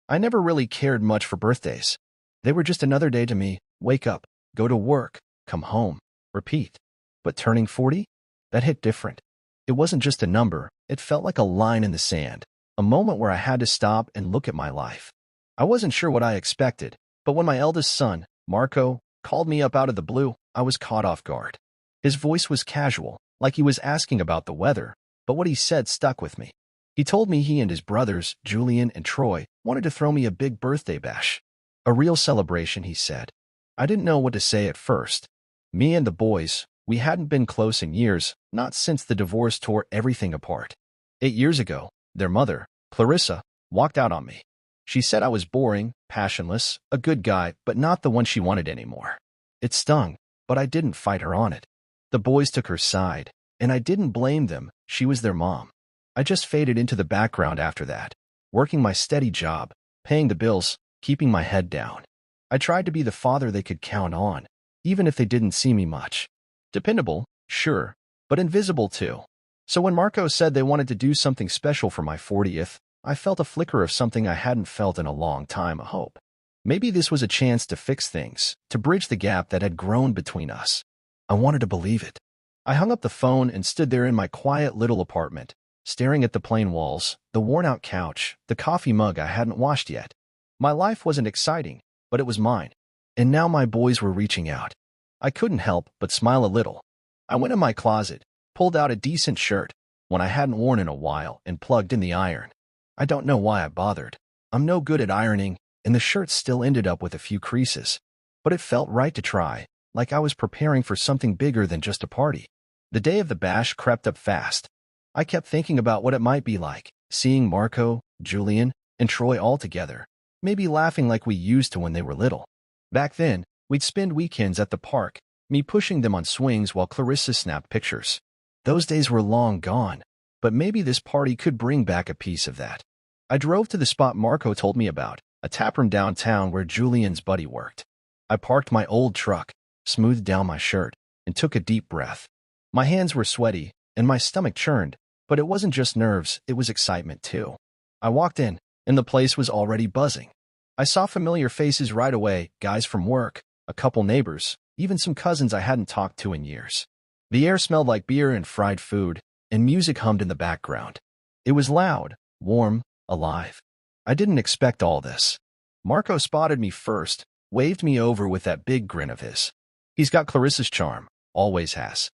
I never really cared much for birthdays. They were just another day to me. Wake up, go to work, come home, repeat. But turning 40? That hit different. It wasn't just a number, it felt like a line in the sand, a moment where I had to stop and look at my life. I wasn't sure what I expected, but when my eldest son, Marco, called me up out of the blue, I was caught off guard. His voice was casual, like he was asking about the weather, but what he said stuck with me. He told me he and his brothers, Julian and Troy, wanted to throw me a big birthday bash. A real celebration, he said. I didn't know what to say at first. Me and the boys, we hadn't been close in years, not since the divorce tore everything apart. 8 years ago, their mother, Clarissa, walked out on me. She said I was boring, passionless, a good guy, but not the one she wanted anymore. It stung, but I didn't fight her on it. The boys took her side, and I didn't blame them. She was their mom. I just faded into the background after that, working my steady job, paying the bills, keeping my head down. I tried to be the father they could count on, even if they didn't see me much. Dependable, sure, but invisible too. So when Marco said they wanted to do something special for my 40th, I felt a flicker of something I hadn't felt in a long time, a hope. Maybe this was a chance to fix things, to bridge the gap that had grown between us. I wanted to believe it. I hung up the phone and stood there in my quiet little apartment, staring at the plain walls, the worn-out couch, the coffee mug I hadn't washed yet. My life wasn't exciting, but it was mine. And now my boys were reaching out. I couldn't help but smile a little. I went in my closet, pulled out a decent shirt, one I hadn't worn in a while, and plugged in the iron. I don't know why I bothered. I'm no good at ironing, and the shirt still ended up with a few creases. But it felt right to try, like I was preparing for something bigger than just a party. The day of the bash crept up fast. I kept thinking about what it might be like, seeing Marco, Julian, and Troy all together, maybe laughing like we used to when they were little. Back then, we'd spend weekends at the park, me pushing them on swings while Clarissa snapped pictures. Those days were long gone, but maybe this party could bring back a piece of that. I drove to the spot Marco told me about, a taproom downtown where Julian's buddy worked. I parked my old truck, smoothed down my shirt, and took a deep breath. My hands were sweaty, and my stomach churned, but it wasn't just nerves, it was excitement too. I walked in, and the place was already buzzing. I saw familiar faces right away, guys from work, a couple neighbors, even some cousins I hadn't talked to in years. The air smelled like beer and fried food, and music hummed in the background. It was loud, warm, alive. I didn't expect all this. Marco spotted me first, waved me over with that big grin of his. He's got Clarissa's charm, always has.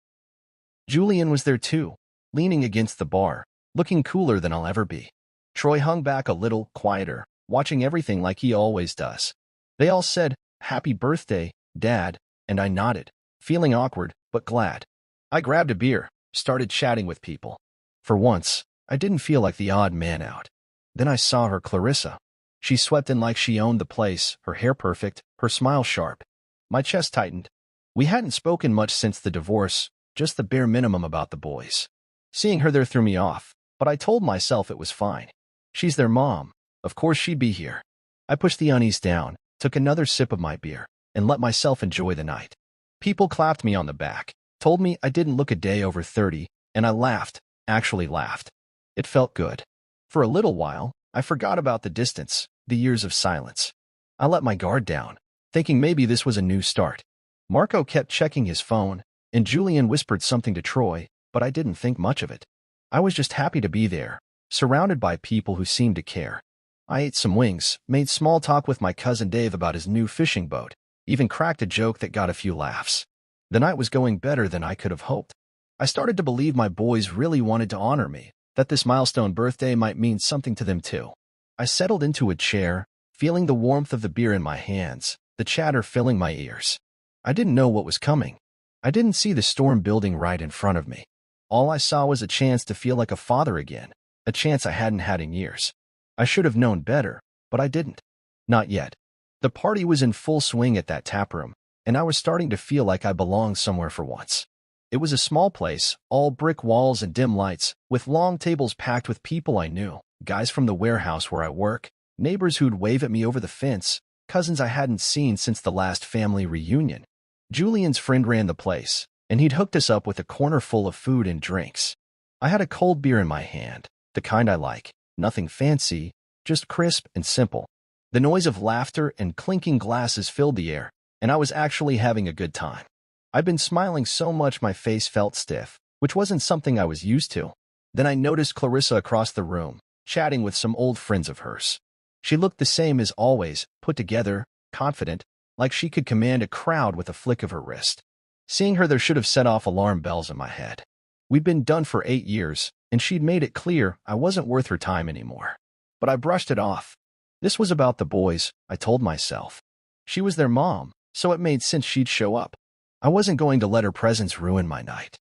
Julian was there too, leaning against the bar, looking cooler than I'll ever be. Troy hung back a little, quieter, watching everything like he always does. They all said, "Happy birthday, Dad," and I nodded, feeling awkward, but glad. I grabbed a beer, started chatting with people. For once, I didn't feel like the odd man out. Then I saw her, Clarissa. She swept in like she owned the place, her hair perfect, her smile sharp. My chest tightened. We hadn't spoken much since the divorce, just the bare minimum about the boys. Seeing her there threw me off, but I told myself it was fine. She's their mom. Of course she'd be here. I pushed the unease down, took another sip of my beer, and let myself enjoy the night. People clapped me on the back, told me I didn't look a day over 30, and I laughed, actually laughed. It felt good. For a little while, I forgot about the distance, the years of silence. I let my guard down, thinking maybe this was a new start. Marco kept checking his phone, and Julian whispered something to Troy, but I didn't think much of it. I was just happy to be there, surrounded by people who seemed to care. I ate some wings, made small talk with my cousin Dave about his new fishing boat, even cracked a joke that got a few laughs. The night was going better than I could have hoped. I started to believe my boys really wanted to honor me, that this milestone birthday might mean something to them too. I settled into a chair, feeling the warmth of the beer in my hands, the chatter filling my ears. I didn't know what was coming. I didn't see the storm building right in front of me. All I saw was a chance to feel like a father again, a chance I hadn't had in years. I should have known better, but I didn't. Not yet. The party was in full swing at that taproom, and I was starting to feel like I belonged somewhere for once. It was a small place, all brick walls and dim lights, with long tables packed with people I knew, guys from the warehouse where I work, neighbors who'd wave at me over the fence, cousins I hadn't seen since the last family reunion. Julian's friend ran the place, and he'd hooked us up with a corner full of food and drinks. I had a cold beer in my hand, the kind I like, nothing fancy, just crisp and simple, The noise of laughter and clinking glasses filled the air, and I was actually having a good time. I'd been smiling so much my face felt stiff, which wasn't something I was used to. Then I noticed Clarissa across the room, chatting with some old friends of hers. She looked the same as always, put together, confident, like she could command a crowd with a flick of her wrist. Seeing her there should have set off alarm bells in my head. We'd been done for 8 years, and she'd made it clear I wasn't worth her time anymore. But I brushed it off. This was about the boys, I told myself. She was their mom, so it made sense she'd show up. I wasn't going to let her presence ruin my night.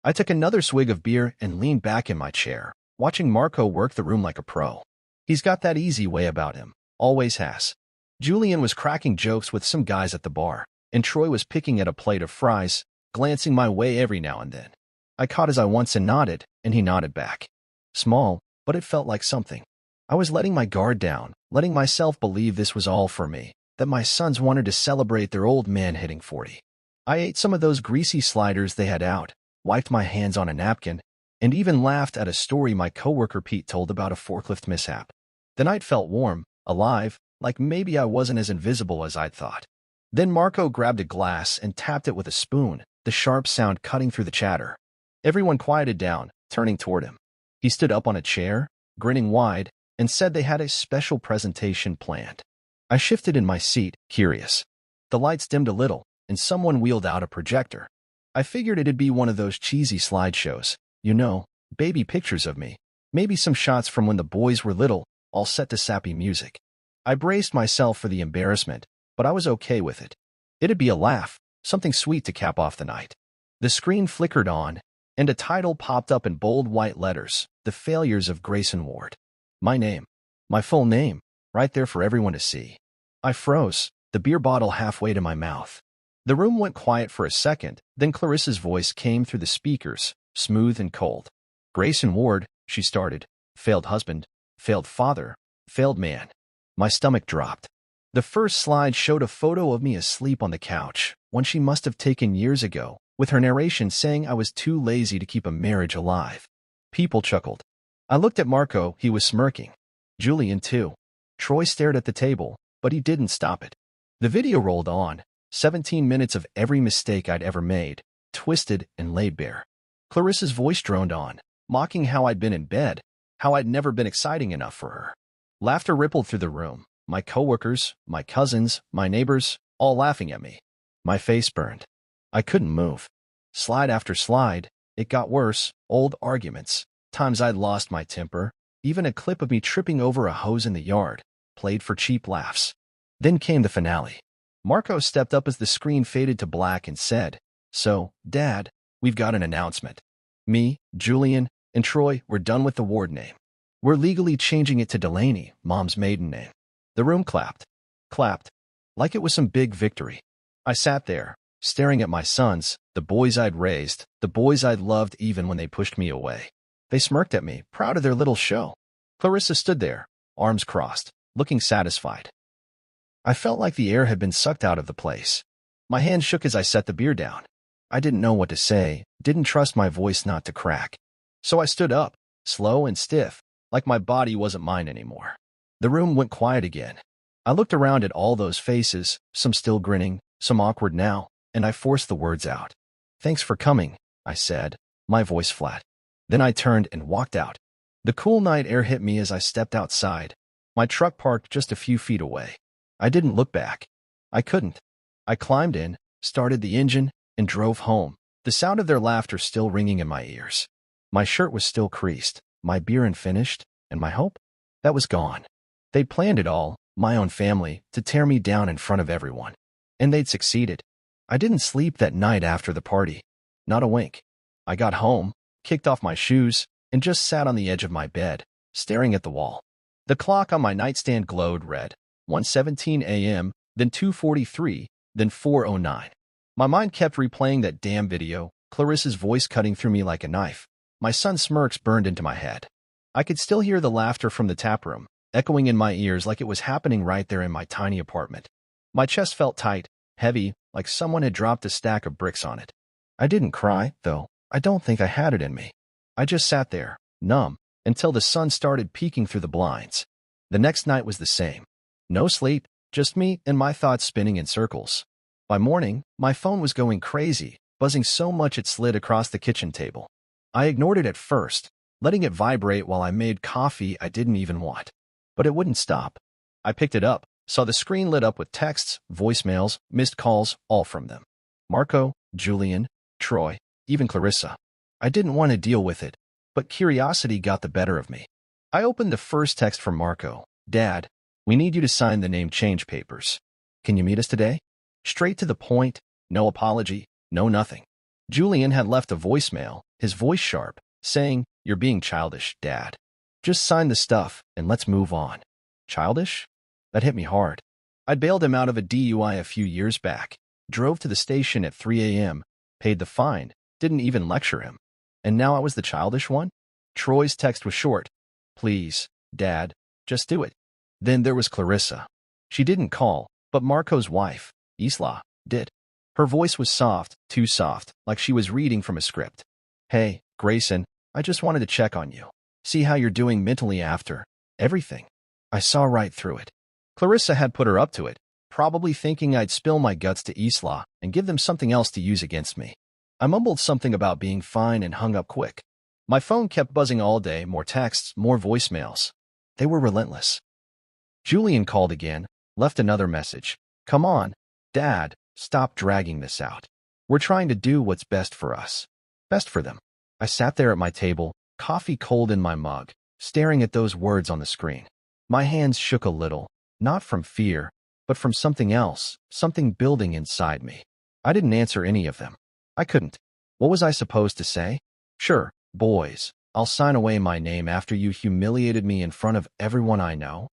I took another swig of beer and leaned back in my chair, watching Marco work the room like a pro. He's got that easy way about him, always has. Julian was cracking jokes with some guys at the bar, and Troy was picking at a plate of fries, glancing my way every now and then. I caught his eye once and nodded, and he nodded back. Small, but it felt like something. I was letting my guard down, letting myself believe this was all for me, that my sons wanted to celebrate their old man hitting 40. I ate some of those greasy sliders they had out, wiped my hands on a napkin, and even laughed at a story my coworker Pete told about a forklift mishap. The night felt warm, alive, like maybe I wasn't as invisible as I'd thought. Then Marco grabbed a glass and tapped it with a spoon, the sharp sound cutting through the chatter. Everyone quieted down, turning toward him. He stood up on a chair, grinning wide, and said they had a special presentation planned. I shifted in my seat, curious. The lights dimmed a little, and someone wheeled out a projector. I figured it'd be one of those cheesy slideshows, you know, baby pictures of me, maybe some shots from when the boys were little, all set to sappy music. I braced myself for the embarrassment, but I was okay with it. It'd be a laugh, something sweet to cap off the night. The screen flickered on, and a title popped up in bold white letters, The Failures of Grayson Ward. My name. My full name, right there for everyone to see. I froze, the beer bottle halfway to my mouth. The room went quiet for a second, then Clarissa's voice came through the speakers, smooth and cold. Grayson Ward, she started. Failed husband, failed father, failed man. My stomach dropped. The first slide showed a photo of me asleep on the couch, one she must have taken years ago, with her narration saying I was too lazy to keep a marriage alive. People chuckled. I looked at Marco, he was smirking. Julian too. Troy stared at the table, but he didn't stop it. The video rolled on, 17 minutes of every mistake I'd ever made, twisted and laid bare. Clarissa's voice droned on, mocking how I'd been in bed, how I'd never been exciting enough for her. Laughter rippled through the room, my coworkers, my cousins, my neighbors, all laughing at me. My face burned. I couldn't move. Slide after slide, it got worse, old arguments, times I'd lost my temper, even a clip of me tripping over a hose in the yard, played for cheap laughs. Then came the finale. Marco stepped up as the screen faded to black and said, "So, Dad, we've got an announcement. Me, Julian, and Troy, we're done with the Ward name. We're legally changing it to Delaney, Mom's maiden name." The room clapped. Clapped. Like it was some big victory. I sat there, staring at my sons, the boys I'd raised, the boys I'd loved even when they pushed me away. They smirked at me, proud of their little show. Clarissa stood there, arms crossed, looking satisfied. I felt like the air had been sucked out of the place. My hand shook as I set the beer down. I didn't know what to say, didn't trust my voice not to crack. So I stood up, slow and stiff, like my body wasn't mine anymore. The room went quiet again. I looked around at all those faces, some still grinning, some awkward now, and I forced the words out. "Thanks for coming," I said, my voice flat. Then I turned and walked out. The cool night air hit me as I stepped outside. My truck parked just a few feet away. I didn't look back. I couldn't. I climbed in, started the engine, and drove home, the sound of their laughter still ringing in my ears. My shirt was still creased, my beer unfinished, and my hope? That was gone. They'd planned it all, my own family, to tear me down in front of everyone. And they'd succeeded. I didn't sleep that night after the party. Not a wink. I got home, kicked off my shoes, and just sat on the edge of my bed, staring at the wall. The clock on my nightstand glowed red, 1:17 a.m., then 2:43, then 4:09. My mind kept replaying that damn video, Clarissa's voice cutting through me like a knife. My son's smirks burned into my head. I could still hear the laughter from the taproom, echoing in my ears like it was happening right there in my tiny apartment. My chest felt tight, heavy, like someone had dropped a stack of bricks on it. I didn't cry, though. I don't think I had it in me. I just sat there, numb, until the sun started peeking through the blinds. The next night was the same. No sleep, just me and my thoughts spinning in circles. By morning, my phone was going crazy, buzzing so much it slid across the kitchen table. I ignored it at first, letting it vibrate while I made coffee I didn't even want. But it wouldn't stop. I picked it up, saw the screen lit up with texts, voicemails, missed calls, all from them. Marco, Julian, Troy, even Clarissa. I didn't want to deal with it, but curiosity got the better of me. I opened the first text from Marco. Dad, we need you to sign the name change papers. Can you meet us today? Straight to the point, no apology, no nothing. Julian had left a voicemail, his voice sharp, saying, "You're being childish, Dad. Just sign the stuff and let's move on." Childish? That hit me hard. I'd bailed him out of a DUI a few years back, drove to the station at 3 a.m., paid the fine, didn't even lecture him. And now I was the childish one? Troy's text was short. "Please, Dad, just do it." Then there was Clarissa. She didn't call, but Marco's wife, Isla, did. Her voice was soft, too soft, like she was reading from a script. "Hey, Grayson, I just wanted to check on you. See how you're doing mentally after everything." I saw right through it. Clarissa had put her up to it, probably thinking I'd spill my guts to Isla and give them something else to use against me. I mumbled something about being fine and hung up quick. My phone kept buzzing all day, more texts, more voicemails. They were relentless. Julian called again, left another message. "Come on, Dad, stop dragging this out. We're trying to do what's best for us. Best for them." I sat there at my table, coffee cold in my mug, staring at those words on the screen. My hands shook a little, not from fear, but from something else, something building inside me. I didn't answer any of them. I couldn't. What was I supposed to say? "Sure, boys, I'll sign away my name after you humiliated me in front of everyone I know."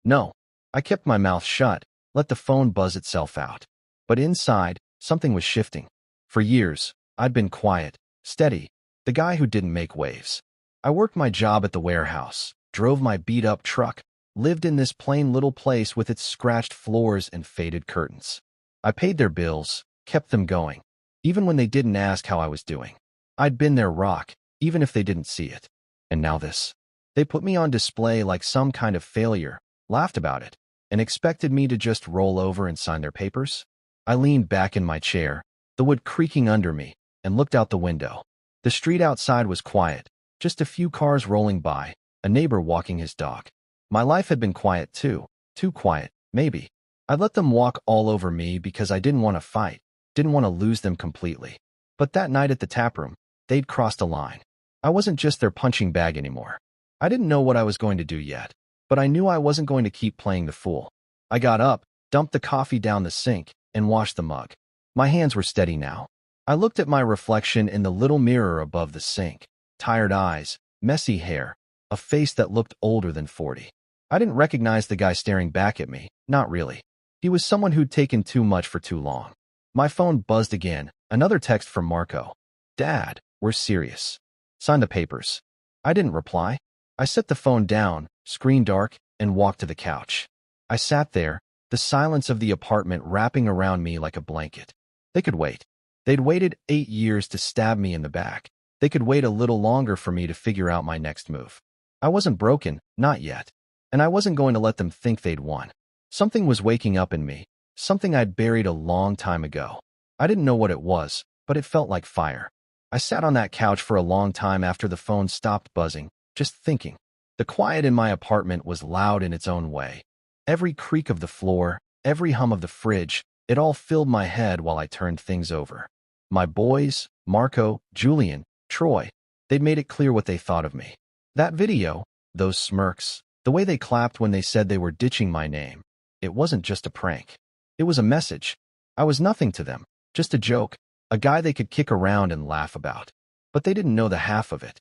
No. I kept my mouth shut, let the phone buzz itself out. But inside, something was shifting. For years, I'd been quiet, steady, the guy who didn't make waves. I worked my job at the warehouse, drove my beat-up truck, lived in this plain little place with its scratched floors and faded curtains. I paid their bills, kept them going, even when they didn't ask how I was doing. I'd been their rock, even if they didn't see it. And now this. They put me on display like some kind of failure, laughed about it, and expected me to just roll over and sign their papers. I leaned back in my chair, the wood creaking under me, and looked out the window. The street outside was quiet, just a few cars rolling by, a neighbor walking his dog. My life had been quiet too quiet, maybe. I let them walk all over me because I didn't want to fight, didn't want to lose them completely. But that night at the taproom, they'd crossed a line. I wasn't just their punching bag anymore. I didn't know what I was going to do yet, but I knew I wasn't going to keep playing the fool. I got up, dumped the coffee down the sink, and washed the mug. My hands were steady now. I looked at my reflection in the little mirror above the sink. Tired eyes, messy hair, a face that looked older than 40. I didn't recognize the guy staring back at me, not really. He was someone who'd taken too much for too long. My phone buzzed again, another text from Marco. "Dad, we're serious. Sign the papers." I didn't reply. I set the phone down, screen dark, and walked to the couch. I sat there, the silence of the apartment wrapping around me like a blanket. They could wait. They'd waited 8 years to stab me in the back. They could wait a little longer for me to figure out my next move. I wasn't broken, not yet. And I wasn't going to let them think they'd won. Something was waking up in me, something I'd buried a long time ago. I didn't know what it was, but it felt like fire. I sat on that couch for a long time after the phone stopped buzzing, just thinking. The quiet in my apartment was loud in its own way. Every creak of the floor, every hum of the fridge, it all filled my head while I turned things over. My boys, Marco, Julian, Troy, they'd made it clear what they thought of me. That video, those smirks, the way they clapped when they said they were ditching my name, it wasn't just a prank. It was a message. I was nothing to them, just a joke, a guy they could kick around and laugh about. But they didn't know the half of it.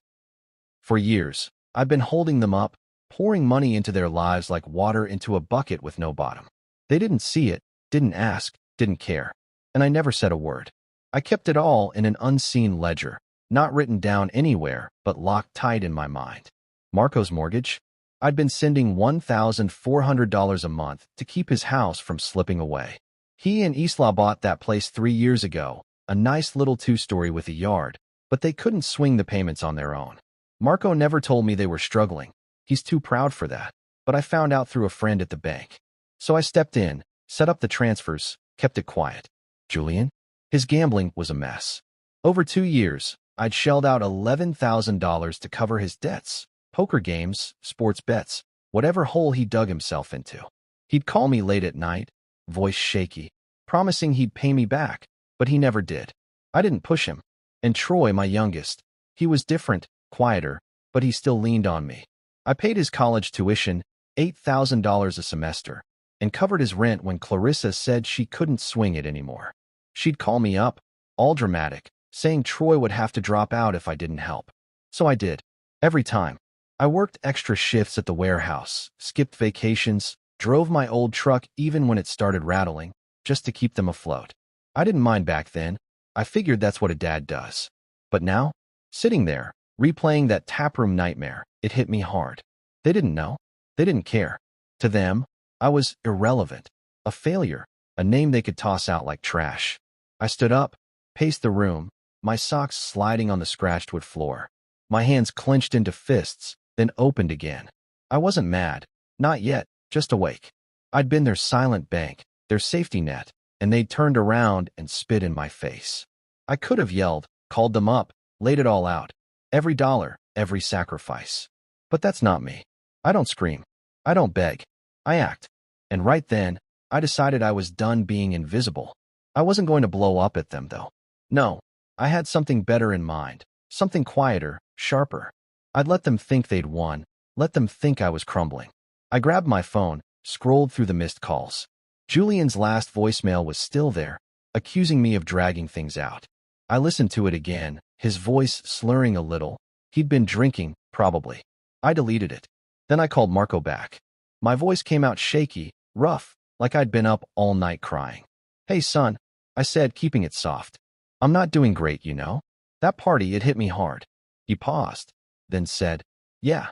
For years, I've been holding them up, pouring money into their lives like water into a bucket with no bottom. They didn't see it, didn't ask, didn't care. And I never said a word. I kept it all in an unseen ledger, not written down anywhere, but locked tight in my mind. Marco's mortgage? I'd been sending $1,400 a month to keep his house from slipping away. He and Isla bought that place 3 years ago, a nice little 2-story with a yard, but they couldn't swing the payments on their own. Marco never told me they were struggling. He's too proud for that, but I found out through a friend at the bank. So I stepped in, set up the transfers, kept it quiet. Julian? His gambling was a mess. Over 2 years, I'd shelled out $11,000 to cover his debts, poker games, sports bets, whatever hole he dug himself into. He'd call me late at night, voice shaky, promising he'd pay me back, but he never did. I didn't push him. And Troy, my youngest, he was different, quieter, but he still leaned on me. I paid his college tuition, $8,000 a semester, and covered his rent when Clarissa said she couldn't swing it anymore. She'd call me up, all dramatic, saying Troy would have to drop out if I didn't help. So I did. Every time. I worked extra shifts at the warehouse, skipped vacations, drove my old truck even when it started rattling, just to keep them afloat. I didn't mind back then. I figured that's what a dad does. But now, sitting there, replaying that taproom nightmare, it hit me hard. They didn't know. They didn't care. To them, I was irrelevant, a failure, a name they could toss out like trash. I stood up, paced the room, my socks sliding on the scratched wood floor. My hands clenched into fists, then opened again. I wasn't mad. Not yet, just awake. I'd been their silent bank, their safety net, and they'd turned around and spit in my face. I could have yelled, called them up, laid it all out. Every dollar, every sacrifice. But that's not me. I don't scream. I don't beg. I act. And right then, I decided I was done being invisible. I wasn't going to blow up at them, though. No, I had something better in mind. Something quieter, sharper. I'd let them think they'd won. Let them think I was crumbling. I grabbed my phone, scrolled through the missed calls. Julian's last voicemail was still there, accusing me of dragging things out. I listened to it again, his voice slurring a little. He'd been drinking, probably. I deleted it. Then I called Marco back. My voice came out shaky, rough, like I'd been up all night crying. "Hey, son," I said, keeping it soft. "I'm not doing great, you know. That party, it hit me hard." He paused, then said, "Yeah,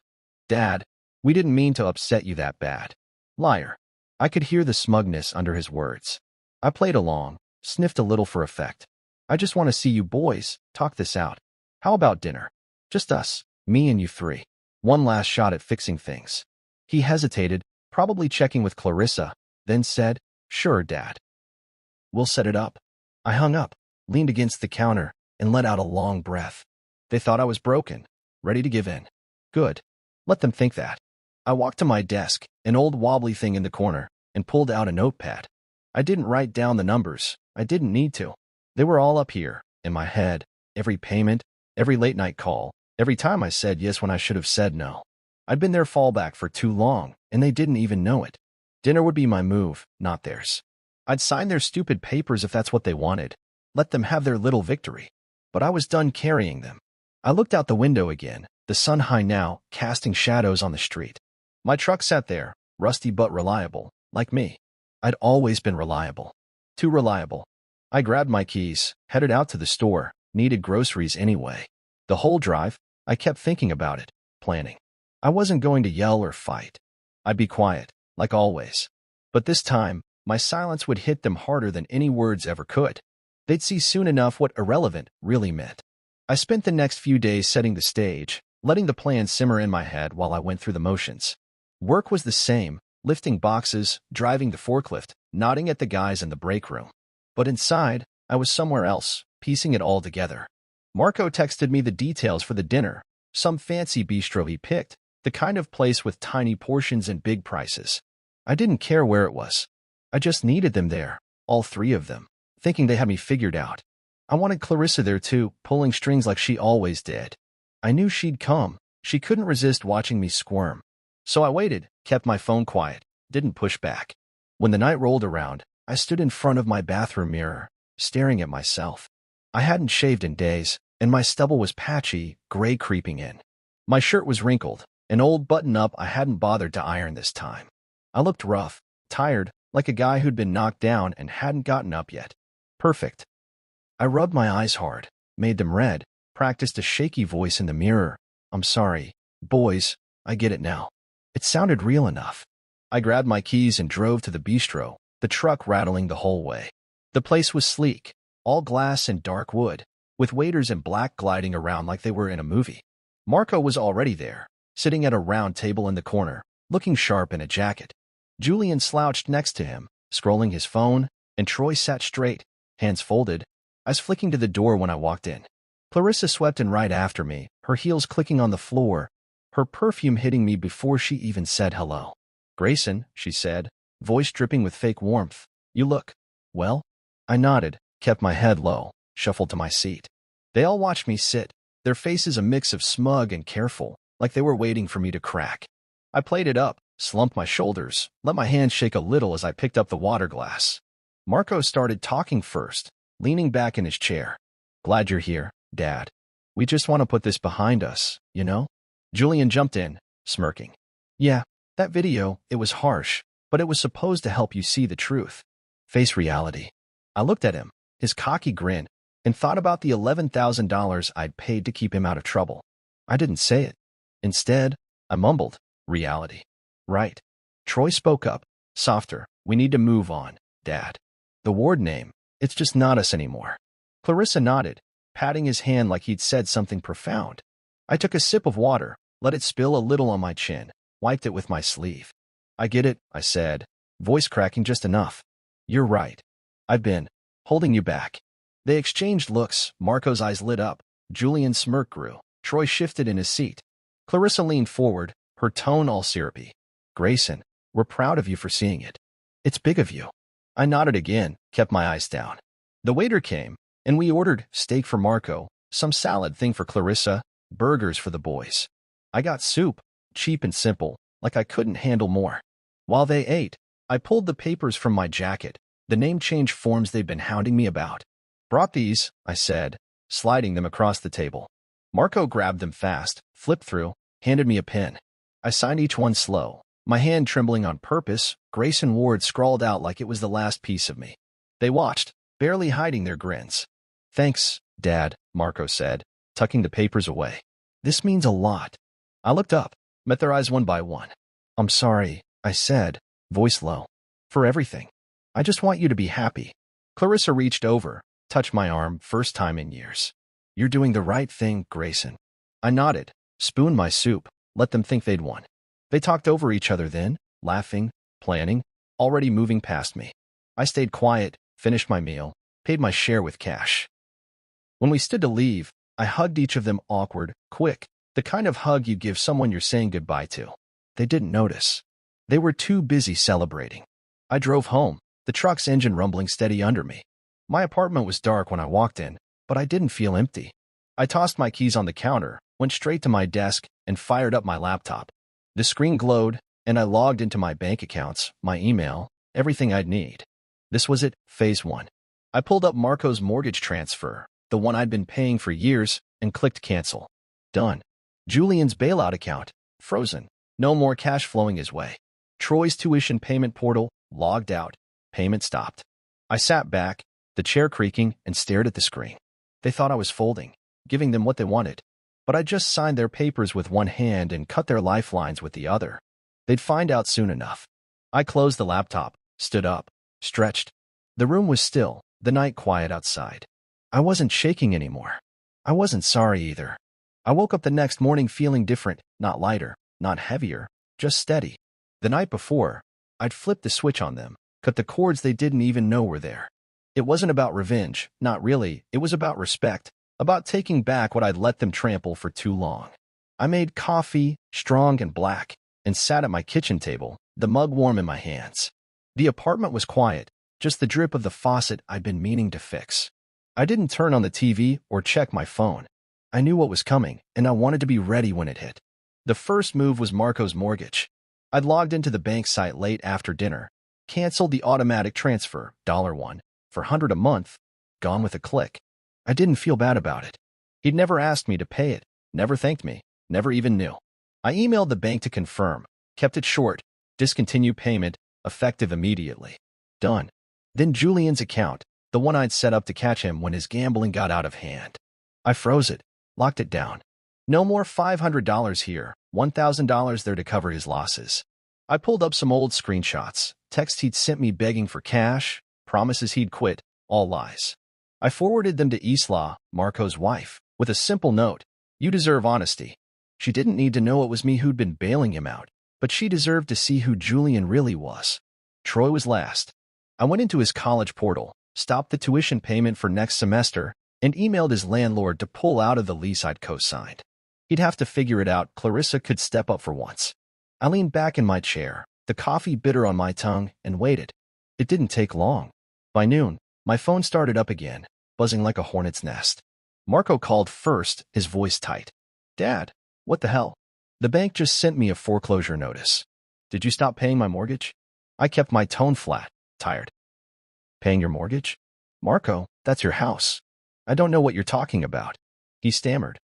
Dad, we didn't mean to upset you that bad." Liar. I could hear the smugness under his words. I played along, sniffed a little for effect. "I just want to see you boys talk this out. How about dinner? Just us, me and you three. One last shot at fixing things." He hesitated, probably checking with Clarissa, then said, "Sure, Dad. We'll set it up." I hung up, leaned against the counter, and let out a long breath. They thought I was broken, ready to give in. Good. Let them think that. I walked to my desk, an old wobbly thing in the corner, and pulled out a notepad. I didn't write down the numbers. I didn't need to. They were all up here, in my head. Every payment, every late-night call, every time I said yes when I should have said no. I'd been their fallback for too long, and they didn't even know it. Dinner would be my move, not theirs. I'd sign their stupid papers if that's what they wanted. Let them have their little victory. But I was done carrying them. I looked out the window again, the sun high now, casting shadows on the street. My truck sat there, rusty but reliable, like me. I'd always been reliable. Too reliable. I grabbed my keys, headed out to the store, needed groceries anyway. The whole drive, I kept thinking about it, planning. I wasn't going to yell or fight. I'd be quiet, like always. But this time, my silence would hit them harder than any words ever could. They'd see soon enough what irrelevant really meant. I spent the next few days setting the stage, letting the plan simmer in my head while I went through the motions. Work was the same, lifting boxes, driving the forklift, nodding at the guys in the break room. But inside, I was somewhere else, piecing it all together. Marco texted me the details for the dinner, some fancy bistro he picked, the kind of place with tiny portions and big prices. I didn't care where it was. I just needed them there, all three of them, thinking they had me figured out. I wanted Clarissa there too, pulling strings like she always did. I knew she'd come. She couldn't resist watching me squirm. So I waited, kept my phone quiet, didn't push back. When the night rolled around, I stood in front of my bathroom mirror, staring at myself. I hadn't shaved in days, and my stubble was patchy, gray creeping in. My shirt was wrinkled, an old button-up I hadn't bothered to iron this time. I looked rough, tired, like a guy who'd been knocked down and hadn't gotten up yet. Perfect. I rubbed my eyes hard, made them red, practiced a shaky voice in the mirror. "I'm sorry, boys, I get it now." It sounded real enough. I grabbed my keys and drove to the bistro, the truck rattling the whole way. The place was sleek, all glass and dark wood, with waiters in black gliding around like they were in a movie. Marco was already there, sitting at a round table in the corner, looking sharp in a jacket. Julian slouched next to him, scrolling his phone, and Troy sat straight, hands folded, eyes flicking to the door when I walked in. Clarissa swept in right after me, her heels clicking on the floor, her perfume hitting me before she even said hello. "Grayson," she said, voice dripping with fake warmth. "You look well?" I nodded, kept my head low, shuffled to my seat. They all watched me sit, their faces a mix of smug and careful, like they were waiting for me to crack. I played it up, slumped my shoulders, let my hand shake a little as I picked up the water glass. Marco started talking first, leaning back in his chair. "Glad you're here, Dad. We just want to put this behind us, you know?" Julian jumped in, smirking. "Yeah, that video, it was harsh, but it was supposed to help you see the truth. Face reality." I looked at him, his cocky grin, and thought about the $11,000 I'd paid to keep him out of trouble. I didn't say it. Instead, I mumbled, "Reality." "Right." Troy spoke up, softer. "We need to move on, Dad. The ward name, it's just not us anymore." Clarissa nodded, patting his hand like he'd said something profound. I took a sip of water, let it spill a little on my chin, wiped it with my sleeve. "I get it," I said, voice cracking just enough. "You're right. I've been holding you back." They exchanged looks, Marco's eyes lit up, Julian's smirk grew, Troy shifted in his seat. Clarissa leaned forward, her tone all syrupy. "Grayson, we're proud of you for seeing it. It's big of you." I nodded again, kept my eyes down. The waiter came, and we ordered steak for Marco, some salad thing for Clarissa, burgers for the boys. I got soup, cheap and simple, like I couldn't handle more. While they ate, I pulled the papers from my jacket, the name change forms they'd been hounding me about. "Brought these," I said, sliding them across the table. Marco grabbed them fast, flipped through, handed me a pen. I signed each one slow, my hand trembling on purpose, Grayson Ward scrawled out like it was the last piece of me. They watched, barely hiding their grins. "Thanks, Dad," Marco said, tucking the papers away. "This means a lot." I looked up, met their eyes one by one. "I'm sorry," I said, voice low. "For everything. I just want you to be happy." Clarissa reached over, touched my arm, first time in years. "You're doing the right thing, Grayson." I nodded, spooned my soup, let them think they'd won. They talked over each other then, laughing, planning, already moving past me. I stayed quiet, finished my meal, paid my share with cash. When we stood to leave, I hugged each of them awkward, quick, the kind of hug you give someone you're saying goodbye to. They didn't notice. They were too busy celebrating. I drove home, the truck's engine rumbling steady under me. My apartment was dark when I walked in, but I didn't feel empty. I tossed my keys on the counter, went straight to my desk, and fired up my laptop. The screen glowed, and I logged into my bank accounts, my email, everything I'd need. This was it, phase 1. I pulled up Marco's mortgage transfer, the one I'd been paying for years, and clicked cancel. Done. Julian's bailout account, frozen. No more cash flowing his way. Troy's tuition payment portal, logged out. Payment stopped. I sat back, the chair creaking, and stared at the screen. They thought I was folding, giving them what they wanted. But I just signed their papers with one hand and cut their lifelines with the other. They'd find out soon enough. I closed the laptop, stood up, stretched. The room was still, the night quiet outside. I wasn't shaking anymore. I wasn't sorry either. I woke up the next morning feeling different, not lighter, not heavier, just steady. The night before, I'd flipped the switch on them, cut the cords they didn't even know were there. It wasn't about revenge, not really, it was about respect, about taking back what I'd let them trample for too long. I made coffee, strong and black, and sat at my kitchen table, the mug warm in my hands. The apartment was quiet, just the drip of the faucet I'd been meaning to fix. I didn't turn on the TV or check my phone. I knew what was coming, and I wanted to be ready when it hit. The first move was Marco's mortgage. I'd logged into the bank site late after dinner, canceled the automatic transfer, $1, for $100 a month, gone with a click. I didn't feel bad about it. He'd never asked me to pay it, never thanked me, never even knew. I emailed the bank to confirm, kept it short, discontinue payment, effective immediately. Done. Then Julian's account, the one I'd set up to catch him when his gambling got out of hand. I froze it, locked it down. No more $500 here, $1,000 there to cover his losses. I pulled up some old screenshots, texts he'd sent me begging for cash, promises he'd quit, all lies. I forwarded them to Isla, Marco's wife, with a simple note. "You deserve honesty." She didn't need to know it was me who'd been bailing him out, but she deserved to see who Julian really was. Troy was last. I went into his college portal, stopped the tuition payment for next semester, and emailed his landlord to pull out of the lease I'd co-signed. He'd have to figure it out. Clarissa could step up for once. I leaned back in my chair, the coffee bitter on my tongue, and waited. It didn't take long. By noon, my phone started up again, buzzing like a hornet's nest. Marco called first, his voice tight. "Dad, what the hell? The bank just sent me a foreclosure notice. Did you stop paying my mortgage?" I kept my tone flat, tired. "Paying your mortgage? Marco, that's your house. I don't know what you're talking about." He stammered.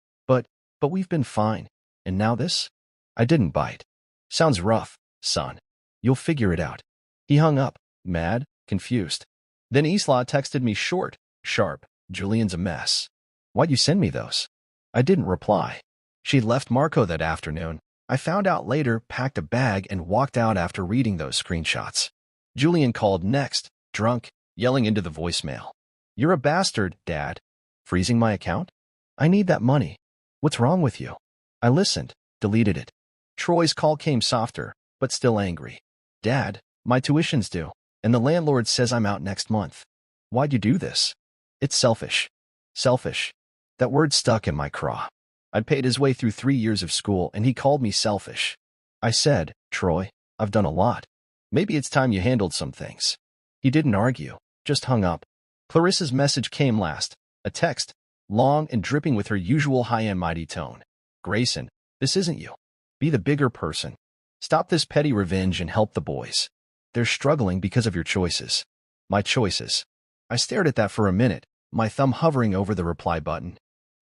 But we've been fine. And now this?" I didn't bite. "Sounds rough, son. You'll figure it out." He hung up, mad, confused. Then Isla texted me short, sharp, "Julian's a mess. Why'd you send me those?" I didn't reply. She'd left Marco that afternoon. I found out later, packed a bag, and walked out after reading those screenshots. Julian called next, drunk, yelling into the voicemail. "You're a bastard, Dad." "Freezing my account? I need that money. What's wrong with you?" I listened, deleted it. Troy's call came softer, but still angry. "Dad, my tuition's due, and the landlord says I'm out next month. Why'd you do this?" "It's selfish." Selfish. That word stuck in my craw. I'd paid his way through 3 years of school, and he called me selfish. I said, "Troy, I've done a lot. Maybe it's time you handled some things." He didn't argue, just hung up. Clarissa's message came last, a text, long and dripping with her usual high and mighty tone. "Grayson, this isn't you. Be the bigger person. Stop this petty revenge and help the boys. They're struggling because of your choices." My choices. I stared at that for a minute, my thumb hovering over the reply button.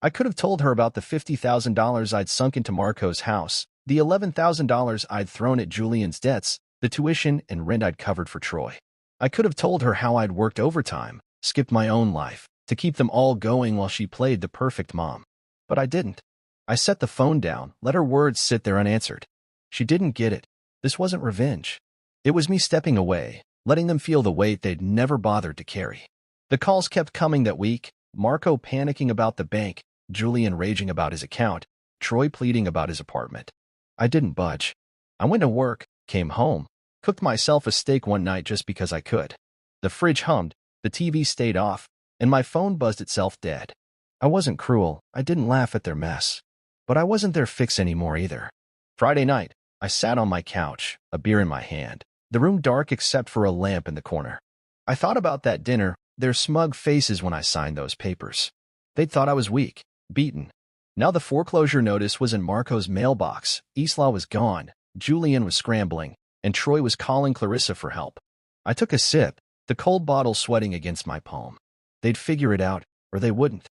I could have told her about the $50,000 I'd sunk into Marco's house, the $11,000 I'd thrown at Julian's debts, the tuition and rent I'd covered for Troy. I could have told her how I'd worked overtime, skipped my own life, to keep them all going while she played the perfect mom. But I didn't. I set the phone down, let her words sit there unanswered. She didn't get it. This wasn't revenge. It was me stepping away, letting them feel the weight they'd never bothered to carry. The calls kept coming that week, Marco panicking about the bank, Julian raging about his account, Troy pleading about his apartment. I didn't budge. I went to work, came home, cooked myself a steak one night just because I could. The fridge hummed, the TV stayed off, and my phone buzzed itself dead. I wasn't cruel, I didn't laugh at their mess. But I wasn't their fix anymore either. Friday night, I sat on my couch, a beer in my hand, the room dark except for a lamp in the corner. I thought about that dinner, their smug faces when I signed those papers. They'd thought I was weak, beaten. Now the foreclosure notice was in Marco's mailbox, Isla was gone, Julian was scrambling, and Troy was calling Clarissa for help. I took a sip, the cold bottle sweating against my palm. They'd figure it out, or they wouldn't.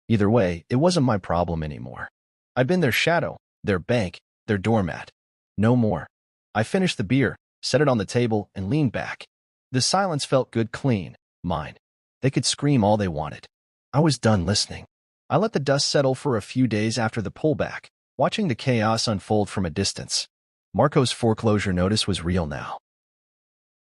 Either way, it wasn't my problem anymore. I'd been their shadow, their bank, their doormat. No more. I finished the beer, set it on the table, and leaned back. The silence felt good, clean, mine. They could scream all they wanted. I was done listening. I let the dust settle for a few days after the pullback, watching the chaos unfold from a distance. Marco's foreclosure notice was real now.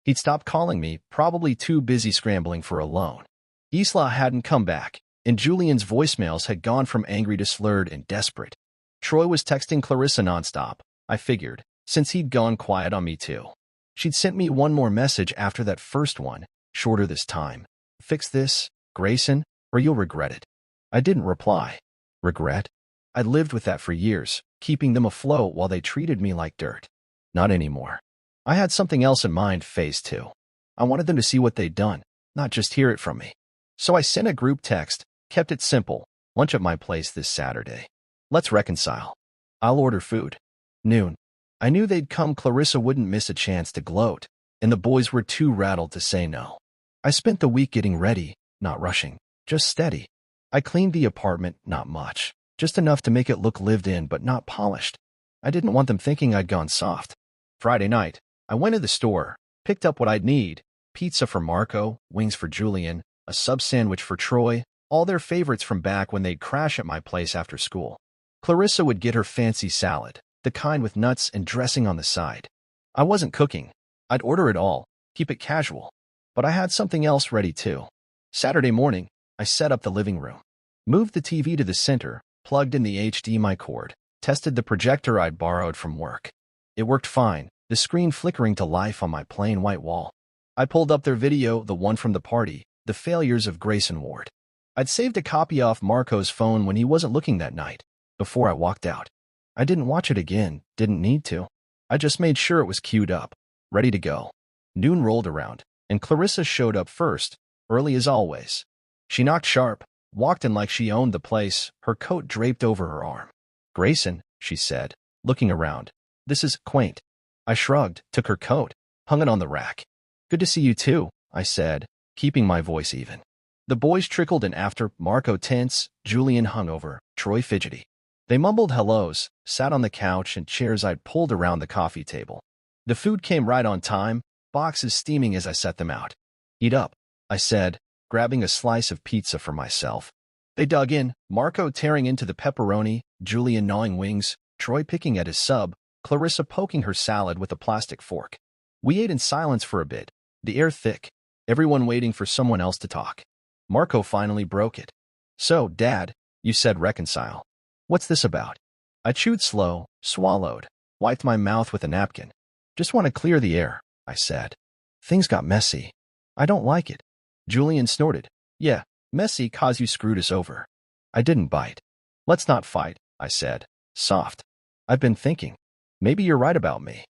He'd stopped calling me, probably too busy scrambling for a loan. Isla hadn't come back, and Julian's voicemails had gone from angry to slurred and desperate. Troy was texting Clarissa nonstop, I figured, since he'd gone quiet on me too. She'd sent me one more message after that first one, shorter this time. "Fix this, Grayson, or you'll regret it." I didn't reply. Regret? I'd lived with that for years, keeping them afloat while they treated me like dirt. Not anymore. I had something else in mind, phase 2. I wanted them to see what they'd done, not just hear it from me. So I sent a group text, kept it simple, lunch at my place this Saturday. Let's reconcile. I'll order food. Noon. I knew they'd come. Clarissa wouldn't miss a chance to gloat, and the boys were too rattled to say no. I spent the week getting ready, not rushing, just steady. I cleaned the apartment, not much, just enough to make it look lived in but not polished. I didn't want them thinking I'd gone soft. Friday night, I went to the store, picked up what I'd need, pizza for Marco, wings for Julian, a sub sandwich for Troy, all their favorites from back when they'd crash at my place after school. Clarissa would get her fancy salad, the kind with nuts and dressing on the side. I wasn't cooking. I'd order it all, keep it casual. But I had something else ready too. Saturday morning, I set up the living room, moved the TV to the center, plugged in the HDMI cord, tested the projector I'd borrowed from work. It worked fine, the screen flickering to life on my plain white wall. I pulled up their video, the one from the party, the failures of Grayson Ward. I'd saved a copy off Marco's phone when he wasn't looking that night, before I walked out. I didn't watch it again, didn't need to. I just made sure it was queued up, ready to go. Noon rolled around, and Clarissa showed up first, early as always. She knocked sharp, walked in like she owned the place, her coat draped over her arm. "Grayson," she said, looking around. "This is quaint." I shrugged, took her coat, hung it on the rack. "Good to see you too," I said, keeping my voice even. The boys trickled in after, Marco tense, Julian hungover, Troy fidgety. They mumbled hellos, sat on the couch and chairs I'd pulled around the coffee table. The food came right on time, boxes steaming as I set them out. "Eat up," I said, grabbing a slice of pizza for myself. They dug in, Marco tearing into the pepperoni, Julian gnawing wings, Troy picking at his sub, Clarissa poking her salad with a plastic fork. We ate in silence for a bit, the air thick, everyone waiting for someone else to talk. Marco finally broke it. "So, Dad, you said reconcile. What's this about?" I chewed slow, swallowed, wiped my mouth with a napkin. "Just want to clear the air," I said. "Things got messy. I don't like it." Julian snorted. "Yeah, messy 'cause you screwed us over." I didn't bite. "Let's not fight," I said, soft. "I've been thinking. Maybe you're right about me."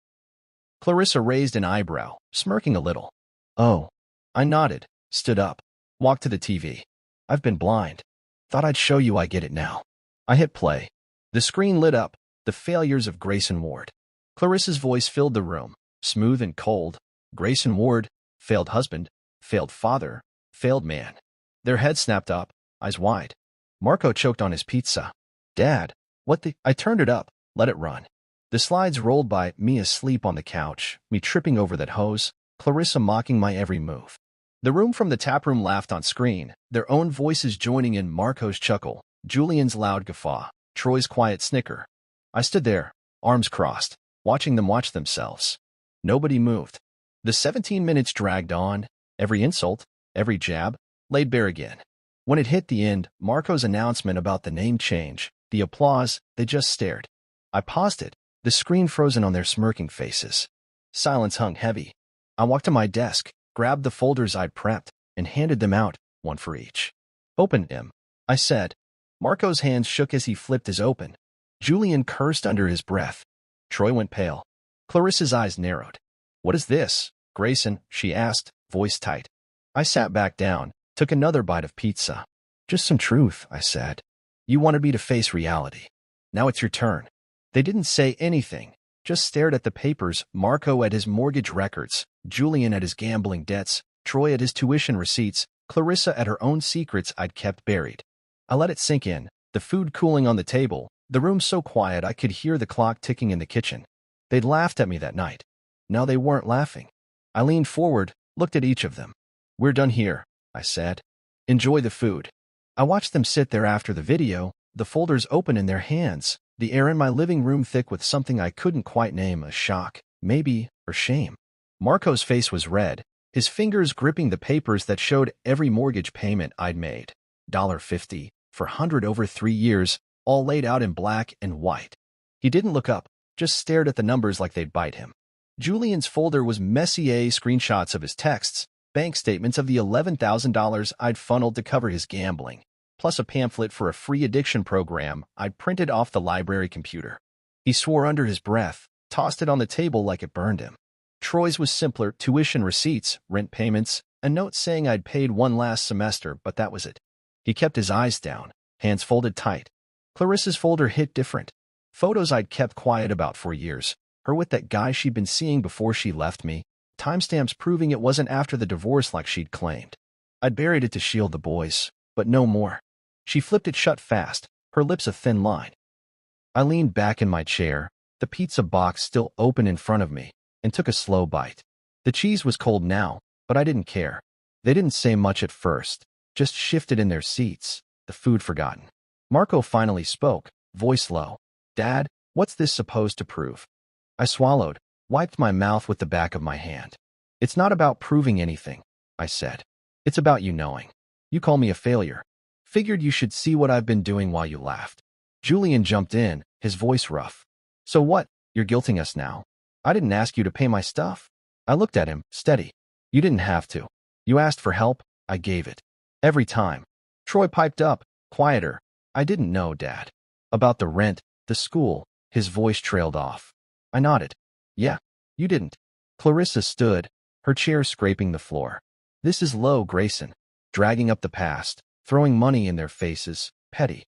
Clarissa raised an eyebrow, smirking a little. "Oh." I nodded, stood up, walked to the TV. "I've been blind. Thought I'd show you I get it now." I hit play. The screen lit up, the failures of Grayson Ward. Clarissa's voice filled the room, smooth and cold. Grayson Ward, failed husband, failed father, failed man. Their heads snapped up, eyes wide. Marco choked on his pizza. "Dad, what the—" I turned it up, let it run. The slides rolled by, me asleep on the couch, me tripping over that hose, Clarissa mocking my every move. The room from the taproom laughed on screen, their own voices joining in, Marco's chuckle, Julian's loud guffaw, Troy's quiet snicker. I stood there, arms crossed, watching them watch themselves. Nobody moved. The 17 minutes dragged on, every insult, every jab, laid bare again. When it hit the end, Marco's announcement about the name change, the applause, they just stared. I paused it, the screen frozen on their smirking faces. Silence hung heavy. I walked to my desk, grabbed the folders I'd prepped, and handed them out, one for each. "Open them," I said. Marco's hands shook as he flipped his open. Julian cursed under his breath. Troy went pale. Clarissa's eyes narrowed. "What is this, Grayson?" she asked, voice tight. I sat back down, took another bite of pizza. "Just some truth," I said. "You wanted me to face reality. Now it's your turn." They didn't say anything, just stared at the papers, Marco at his mortgage records, Julian at his gambling debts, Troy at his tuition receipts, Clarissa at her own secrets I'd kept buried. I let it sink in, the food cooling on the table, the room so quiet I could hear the clock ticking in the kitchen. They'd laughed at me that night. Now they weren't laughing. I leaned forward, looked at each of them. "We're done here," I said. "Enjoy the food." I watched them sit there after the video, the folders open in their hands, the air in my living room thick with something I couldn't quite name, a shock, maybe, or shame. Marco's face was red, his fingers gripping the papers that showed every mortgage payment I'd made. $50 for 100 over 3 years, all laid out in black and white. He didn't look up, just stared at the numbers like they'd bite him. Julian's folder was Messier screenshots of his texts, bank statements of the $11,000 I'd funneled to cover his gambling, plus a pamphlet for a free addiction program I'd printed off the library computer. He swore under his breath, tossed it on the table like it burned him. Troy's was simpler, tuition receipts, rent payments, a note saying I'd paid one last semester, but that was it. He kept his eyes down, hands folded tight. Clarissa's folder hit different. Photos I'd kept quiet about for years, her with that guy she'd been seeing before she left me, timestamps proving it wasn't after the divorce like she'd claimed. I'd buried it to shield the boys, but no more. She flipped it shut fast, her lips a thin line. I leaned back in my chair, the pizza box still open in front of me, and took a slow bite. The cheese was cold now, but I didn't care. They didn't say much at first, just shifted in their seats, the food forgotten. Marco finally spoke, voice low. "Dad, what's this supposed to prove?" I swallowed, wiped my mouth with the back of my hand. "It's not about proving anything," I said. "It's about you knowing. You call me a failure. Figured you should see what I've been doing while you laughed." Julian jumped in, his voice rough. "So what? You're guilting us now?" I didn't ask you to pay my stuff. I looked at him, steady. You didn't have to. You asked for help, I gave it. Every time. Troy piped up, quieter. I didn't know, Dad. About the rent, the school. His voice trailed off. I nodded. Yeah, you didn't. Clarissa stood, her chair scraping the floor. This is low, Grayson. Dragging up the past, throwing money in their faces, petty.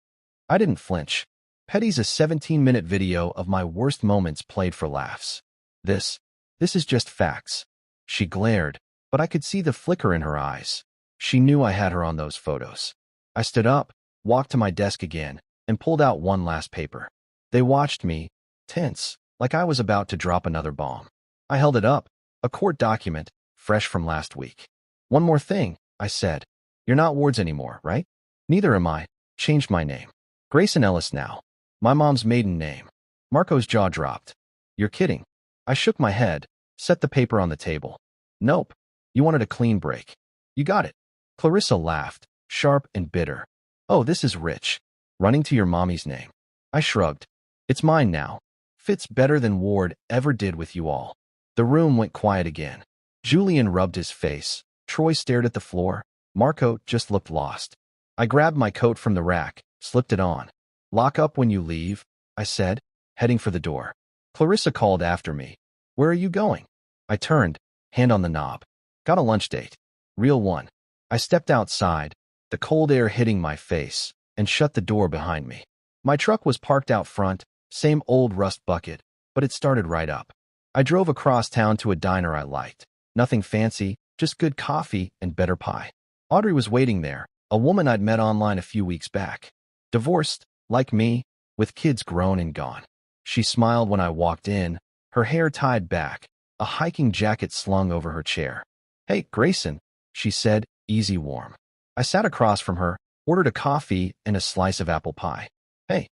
I didn't flinch. Petty's a 17-minute video of my worst moments played for laughs. This is just facts. She glared, but I could see the flicker in her eyes. She knew I had her on those photos. I stood up, walked to my desk again, and pulled out one last paper. They watched me, tense, like I was about to drop another bomb. I held it up, a court document, fresh from last week. One more thing, I said. You're not Ward's anymore, right? Neither am I. Changed my name. Grayson Ellis now. My mom's maiden name. Marco's jaw dropped. You're kidding. I shook my head, set the paper on the table. Nope. You wanted a clean break. You got it. Clarissa laughed, sharp and bitter. Oh, this is rich. Running to your mommy's name. I shrugged. It's mine now. Fits better than Ward ever did with you all. The room went quiet again. Julian rubbed his face. Troy stared at the floor. Marco just looked lost. I grabbed my coat from the rack, slipped it on. Lock up when you leave, I said, heading for the door. Clarissa called after me. Where are you going? I turned, hand on the knob. Got a lunch date. Real one. I stepped outside, the cold air hitting my face, and shut the door behind me. My truck was parked out front, same old rust bucket, but it started right up. I drove across town to a diner I liked. Nothing fancy, just good coffee and better pie. Audrey was waiting there, a woman I'd met online a few weeks back. Divorced, like me, with kids grown and gone. She smiled when I walked in, her hair tied back, a hiking jacket slung over her chair. Hey, Grayson, she said, easy warm. I sat across from her, ordered a coffee and a slice of apple pie. Hey,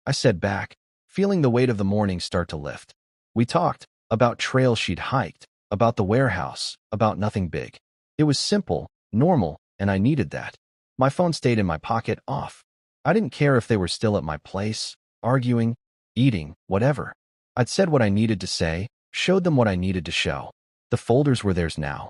I said back, feeling the weight of the morning start to lift. We talked about trails she'd hiked, about the warehouse, about nothing big. It was simple, normal, and I needed that. My phone stayed in my pocket, off. I didn't care if they were still at my place, arguing, eating, whatever. I'd said what I needed to say, showed them what I needed to show. The folders were theirs now.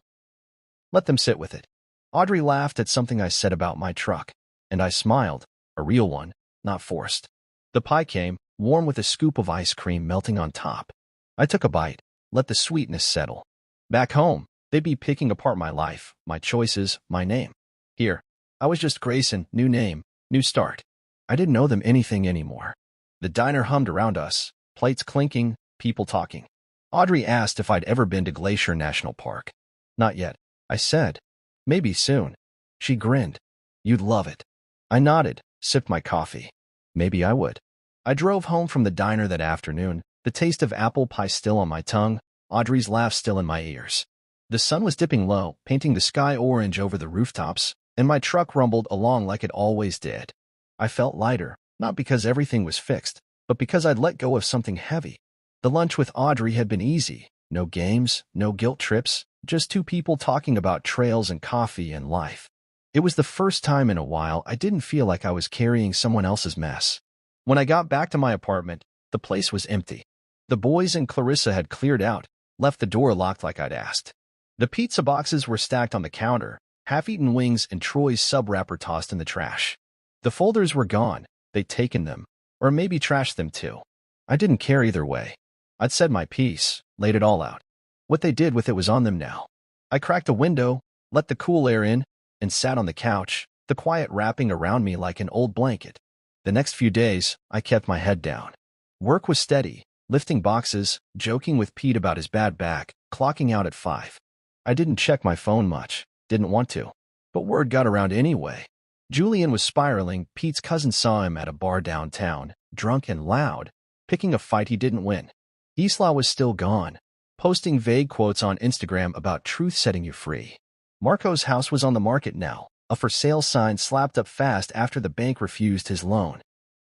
Let them sit with it. Audrey laughed at something I said about my truck, and I smiled, a real one, not forced. The pie came, warm with a scoop of ice cream melting on top. I took a bite, let the sweetness settle. Back home, they'd be picking apart my life, my choices, my name. Here, I was just Grayson, new name, new start. I didn't know them anything anymore. The diner hummed around us, plates clinking, people talking. Audrey asked if I'd ever been to Glacier National Park. Not yet, I said. Maybe soon. She grinned. You'd love it. I nodded, sipped my coffee. Maybe I would. I drove home from the diner that afternoon, the taste of apple pie still on my tongue, Audrey's laugh still in my ears. The sun was dipping low, painting the sky orange over the rooftops, and my truck rumbled along like it always did. I felt lighter, not because everything was fixed, but because I'd let go of something heavy. The lunch with Audrey had been easy. No games, no guilt trips, just two people talking about trails and coffee and life. It was the first time in a while I didn't feel like I was carrying someone else's mess. When I got back to my apartment, the place was empty. The boys and Clarissa had cleared out, left the door locked like I'd asked. The pizza boxes were stacked on the counter, half-eaten wings and Troy's sub-wrapper tossed in the trash. The folders were gone. They'd taken them, or maybe trashed them too. I didn't care either way. I'd said my piece, laid it all out. What they did with it was on them now. I cracked a window, let the cool air in, and sat on the couch, the quiet wrapping around me like an old blanket. The next few days, I kept my head down. Work was steady, lifting boxes, joking with Pete about his bad back, clocking out at 5. I didn't check my phone much, didn't want to. But word got around anyway. Julian was spiraling. Pete's cousin saw him at a bar downtown, drunk and loud, picking a fight he didn't win. Isla was still gone, posting vague quotes on Instagram about truth setting you free. Marco's house was on the market now, a for sale sign slapped up fast after the bank refused his loan.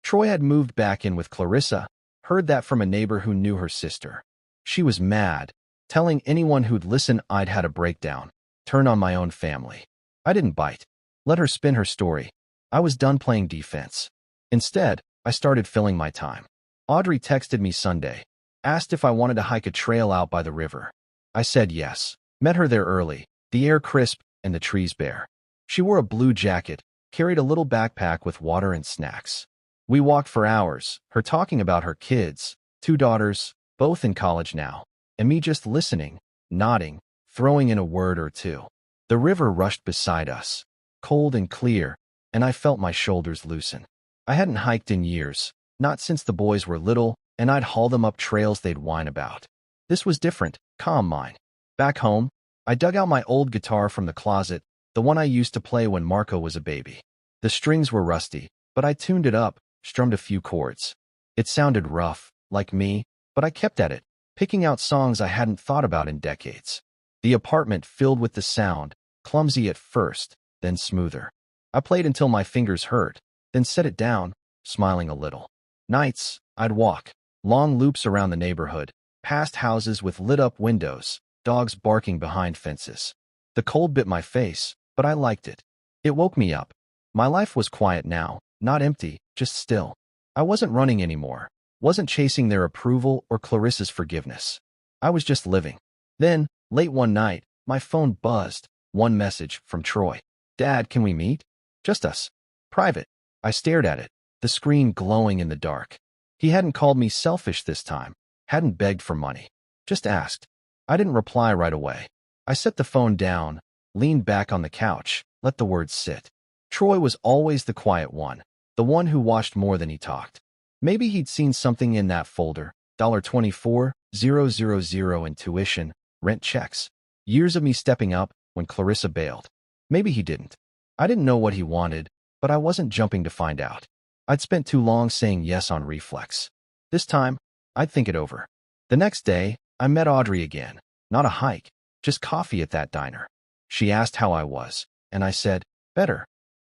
Troy had moved back in with Clarissa, heard that from a neighbor who knew her sister. She was mad, telling anyone who'd listen I'd had a breakdown, turn on my own family. I didn't bite. Let her spin her story. I was done playing defense. Instead, I started filling my time. Audrey texted me Sunday. Asked if I wanted to hike a trail out by the river. I said yes. Met her there early, the air crisp and the trees bare. She wore a blue jacket, carried a little backpack with water and snacks. We walked for hours, her talking about her kids, 2 daughters, both in college now, and me just listening, nodding, throwing in a word or two. The river rushed beside us, cold and clear, and I felt my shoulders loosen. I hadn't hiked in years, not since the boys were little, and I'd haul them up trails they'd whine about. This was different, calm mine. Back home, I dug out my old guitar from the closet, the one I used to play when Marco was a baby. The strings were rusty, but I tuned it up, strummed a few chords. It sounded rough, like me, but I kept at it, picking out songs I hadn't thought about in decades. The apartment filled with the sound, clumsy at first, then smoother. I played until my fingers hurt, then set it down, smiling a little. Nights, I'd walk, long loops around the neighborhood, past houses with lit-up windows, dogs barking behind fences. The cold bit my face, but I liked it. It woke me up. My life was quiet now, not empty, just still. I wasn't running anymore, wasn't chasing their approval or Clarissa's forgiveness. I was just living. Then, late one night, my phone buzzed. One message from Troy. "Dad, can we meet? Just us. Private." I stared at it, the screen glowing in the dark. He hadn't called me selfish this time, hadn't begged for money, just asked. I didn't reply right away. I set the phone down, leaned back on the couch, let the words sit. Troy was always the quiet one, the one who watched more than he talked. Maybe he'd seen something in that folder, $24,000 in tuition, rent checks, years of me stepping up when Clarissa bailed. Maybe he didn't. I didn't know what he wanted, but I wasn't jumping to find out. I'd spent too long saying yes on reflex. This time, I'd think it over. The next day, I met Audrey again. Not a hike, just coffee at that diner. She asked how I was, and I said, better.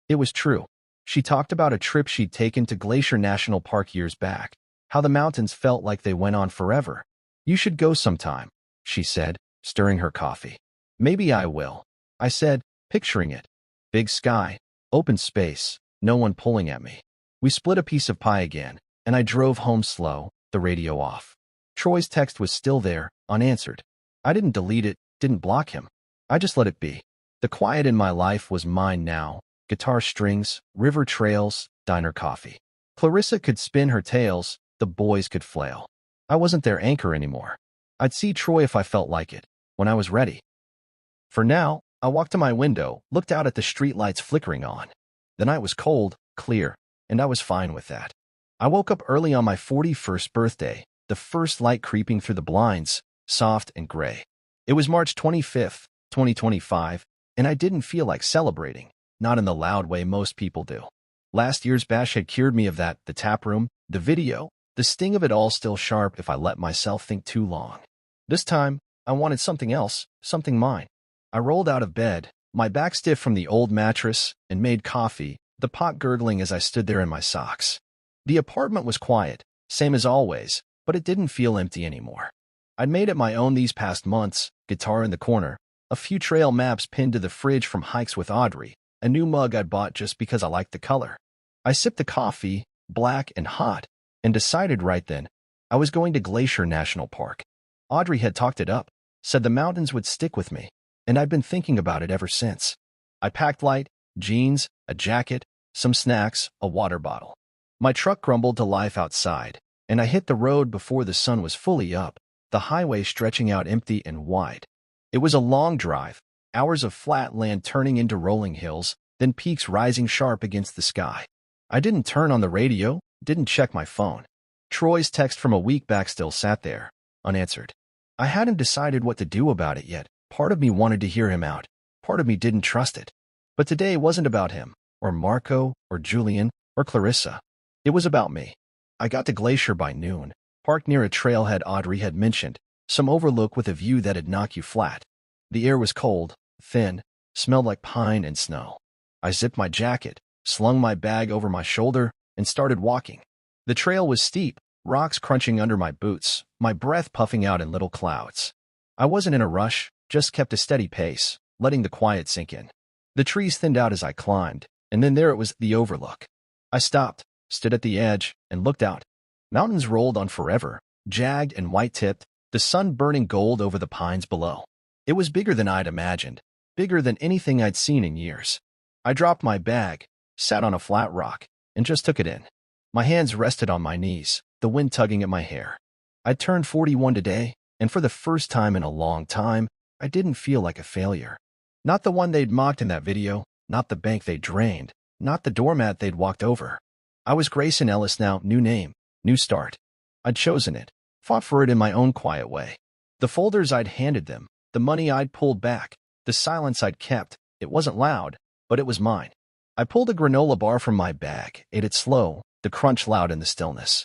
It was true. She talked about a trip she'd taken to Glacier National Park years back, how the mountains felt like they went on forever. "You should go sometime," she said, stirring her coffee. "Maybe I will," I said, picturing it. Big sky, open space, no one pulling at me. We split a piece of pie again, and I drove home slow, the radio off. Troy's text was still there, unanswered. I didn't delete it, didn't block him. I just let it be. The quiet in my life was mine now. Guitar strings, river trails, diner coffee. Clarissa could spin her tales, the boys could flail. I wasn't their anchor anymore. I'd see Troy if I felt like it, when I was ready. For now, I walked to my window, looked out at the streetlights flickering on. The night was cold, clear, and I was fine with that. I woke up early on my 41st birthday, the first light creeping through the blinds, soft and gray. It was March 25th, 2025, and I didn't feel like celebrating, not in the loud way most people do. Last year's bash had cured me of that, the tap room, the video, the sting of it all still sharp if I let myself think too long. This time, I wanted something else, something mine. I rolled out of bed, my back stiff from the old mattress, and made coffee, the pot gurgling as I stood there in my socks. The apartment was quiet, same as always, but it didn't feel empty anymore. I'd made it my own these past months, guitar in the corner, a few trail maps pinned to the fridge from hikes with Audrey, a new mug I'd bought just because I liked the color. I sipped the coffee, black and hot, and decided right then I was going to Glacier National Park. Audrey had talked it up, said the mountains would stick with me, and I'd been thinking about it ever since. I packed light, jeans, a jacket, some snacks, a water bottle. My truck grumbled to life outside, and I hit the road before the sun was fully up, the highway stretching out empty and wide. It was a long drive, hours of flat land turning into rolling hills, then peaks rising sharp against the sky. I didn't turn on the radio, didn't check my phone. Troy's text from a week back still sat there, unanswered. I hadn't decided what to do about it yet. Part of me wanted to hear him out. Part of me didn't trust it. But today wasn't about him, or Marco, or Julian, or Clarissa. It was about me. I got to Glacier by noon, parked near a trailhead Audrey had mentioned, some overlook with a view that'd knock you flat. The air was cold, thin, smelled like pine and snow. I zipped my jacket, slung my bag over my shoulder, and started walking. The trail was steep, rocks crunching under my boots, my breath puffing out in little clouds. I wasn't in a rush, just kept a steady pace, letting the quiet sink in. The trees thinned out as I climbed, and then there it was, the overlook. I stopped, stood at the edge, and looked out. Mountains rolled on forever, jagged and white-tipped, the sun burning gold over the pines below. It was bigger than I'd imagined, bigger than anything I'd seen in years. I dropped my bag, sat on a flat rock, and just took it in. My hands rested on my knees, the wind tugging at my hair. I'd turned 41 today, and for the first time in a long time, I didn't feel like a failure. Not the one they'd mocked in that video, not the bank they'd drained, not the doormat they'd walked over. I was Grayson Ellis now, new name, new start. I'd chosen it, fought for it in my own quiet way. The folders I'd handed them, the money I'd pulled back, the silence I'd kept, it wasn't loud, but it was mine. I pulled a granola bar from my bag, ate it slow, the crunch loud in the stillness.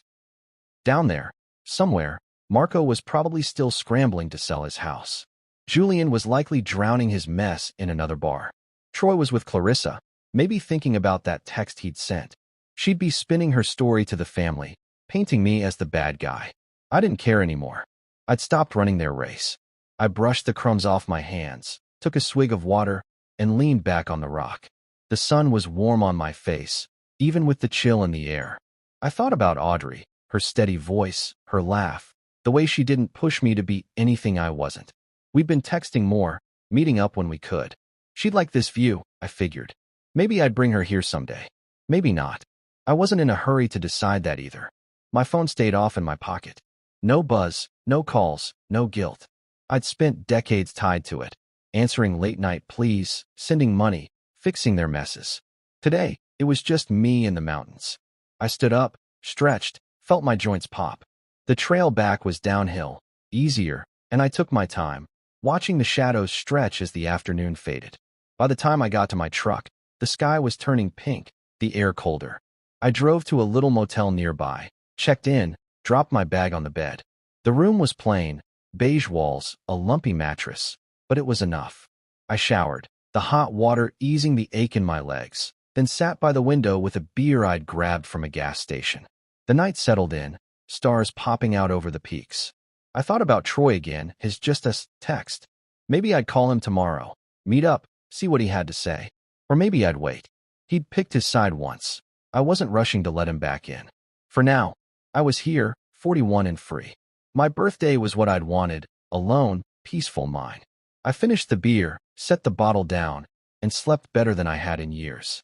Down there, somewhere, Marco was probably still scrambling to sell his house. Julian was likely drowning his mess in another bar. Troy was with Clarissa, maybe thinking about that text he'd sent. She'd be spinning her story to the family, painting me as the bad guy. I didn't care anymore. I'd stopped running their race. I brushed the crumbs off my hands, took a swig of water, and leaned back on the rock. The sun was warm on my face, even with the chill in the air. I thought about Audrey, her steady voice, her laugh, the way she didn't push me to be anything I wasn't. We'd been texting more, meeting up when we could. She'd like this view, I figured. Maybe I'd bring her here someday. Maybe not. I wasn't in a hurry to decide that either. My phone stayed off in my pocket. No buzz, no calls, no guilt. I'd spent decades tied to it, answering late-night pleas, sending money, fixing their messes. Today, it was just me and the mountains. I stood up, stretched, felt my joints pop. The trail back was downhill, easier, and I took my time, watching the shadows stretch as the afternoon faded. By the time I got to my truck, the sky was turning pink, the air colder. I drove to a little motel nearby, checked in, dropped my bag on the bed. The room was plain, beige walls, a lumpy mattress, but it was enough. I showered, the hot water easing the ache in my legs, then sat by the window with a beer I'd grabbed from a gas station. The night settled in, stars popping out over the peaks. I thought about Troy again, his just a text. Maybe I'd call him tomorrow, meet up, see what he had to say. Or maybe I'd wait. He'd picked his side once. I wasn't rushing to let him back in. For now, I was here, 41 and free. My birthday was what I'd wanted, alone, peaceful mine. I finished the beer, set the bottle down, and slept better than I had in years.